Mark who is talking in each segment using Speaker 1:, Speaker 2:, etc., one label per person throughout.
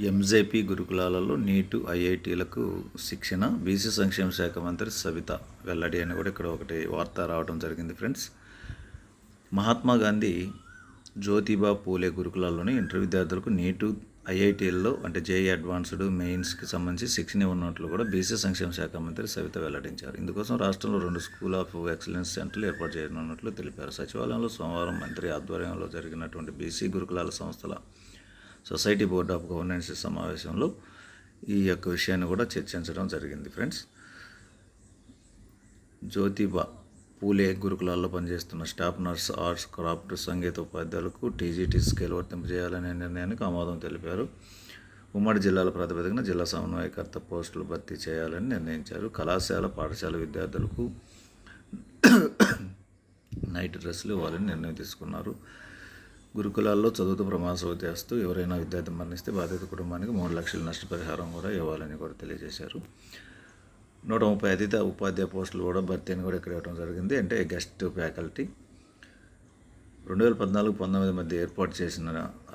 Speaker 1: MJP గురుకులాలలో నీటు ఐఐటీలకు శిక్షణ BC సంక్షేమ శాఖ మంత్రి సవిత వెల్లడి అని కూడా ఇక్కడ ఒకటి వార్త రావడం జరిగింది ఫ్రెండ్స్. మహాత్మా గాంధీ జ్యోతిబా పూలే గురుకులాల్లోని ఇంటర్ విద్యార్థులకు నీటు ఐఐటీల్లో అంటే జేఈ అడ్వాన్స్డ్ మెయిన్స్కి సంబంధించి శిక్షణ ఉన్నట్లు కూడా బీసీ సంక్షేమ శాఖ మంత్రి సవిత వెల్లడించారు. ఇందుకోసం రాష్ట్రంలో 2 స్కూల్ ఆఫ్ ఎక్సలెన్స్ సెంటర్లు ఏర్పాటు చేయనున్నట్లు తెలిపారు. సచివాలయంలో సోమవారం మంత్రి ఆధ్వర్యంలో జరిగినటువంటి బీసీ గురుకులాల సంస్థల సొసైటీ బోర్డ్ ఆఫ్ గవర్నెన్స్ సమావేశంలో ఈ యొక్క విషయాన్ని కూడా చర్చించడం జరిగింది ఫ్రెండ్స్. జ్యోతిబా పూలే గురుకులాల్లో పనిచేస్తున్న స్టాఫ్ నర్స్, ఆర్ట్స్, క్రాఫ్ట్, సంగీత ఉపాధ్యాయులకు టీజీటీ స్కేల్ వర్తింపజేయాలనే నిర్ణయానికి ఆమోదం తెలిపారు. ఉమ్మడి జిల్లాల ప్రాతిపదికన జిల్లా సమన్వయకర్త పోస్టులు భర్తీ చేయాలని నిర్ణయించారు. కళాశాల, పాఠశాల విద్యార్థులకు నైట్ డ్రెస్సులు ఇవ్వాలని నిర్ణయం తీసుకున్నారు. గురుకులాల్లో చదువుతూ ప్రమాదం చేస్తూ ఎవరైనా విద్యార్థి మరణిస్తే బాధిత కుటుంబానికి 3 లక్షల నష్టపరిహారం కూడా ఇవ్వాలని కూడా తెలియజేశారు. 130 అతిథి ఉపాధ్యాయ పోస్టులు కూడా భర్తీ అని కూడా ఇక్కడ ఇవ్వడం జరిగింది. అంటే గెస్ట్ ఫ్యాకల్టీ 2014-19 మధ్య ఏర్పాటు చేసిన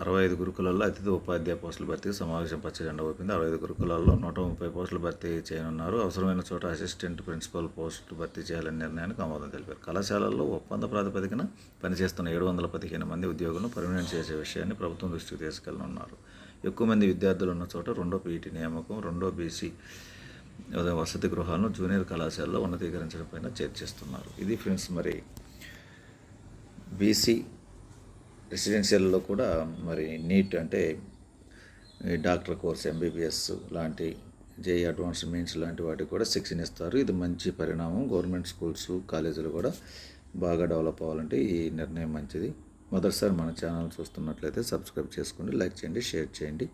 Speaker 1: 65 గురుకులాల్లో అతిథి ఉపాధ్యాయ పోస్టుల భర్తీకి సమావేశం పచ్చజెండా ఊపింది. 65 గురుకులాల్లో 130 పోస్టులు భర్తీ చేయనున్నారు. అవసరమైన చోట అసిస్టెంట్ ప్రిన్సిపల్ పోస్టులు భర్తీ చేయాలనే నిర్ణయానికి ఆమోదం తెలిపారు. కళాశాలల్లో ఒప్పంద ప్రాతిపదికన పనిచేస్తున్న 715 మంది ఉద్యోగులను పర్మనెంట్ చేసే విషయాన్ని ప్రభుత్వం దృష్టికి తీసుకెళ్లనున్నారు. ఎక్కువ మంది విద్యార్థులు ఉన్న చోట 2వ పీఈటీ నియామకం, 2వ బీసీ వసతి గృహాలను జూనియర్ కళాశాలలో ఉన్నతీకరించడంపై చర్చిస్తున్నారు. ఇది ఫ్రెండ్స్, మరి బీసీ రెసిడెన్షియల్లో కూడా మరి నీట్ అంటే డాక్టర్ కోర్స్, ఎంబీబీఎస్ లాంటి జేఈ అడ్వాన్స్డ్ మెయిన్స్ లాంటి వాటికి కూడా శిక్షణ ఇస్తారు. ఇది మంచి పరిణామం. గవర్నమెంట్ స్కూల్స్, కాలేజీలు కూడా బాగా డెవలప్ అవ్వాలంటే ఈ నిర్ణయం మంచిది. మొదటిసారి మన ఛానల్ చూస్తున్నట్లయితే సబ్స్క్రైబ్ చేసుకోండి, లైక్ చేయండి, షేర్ చేయండి.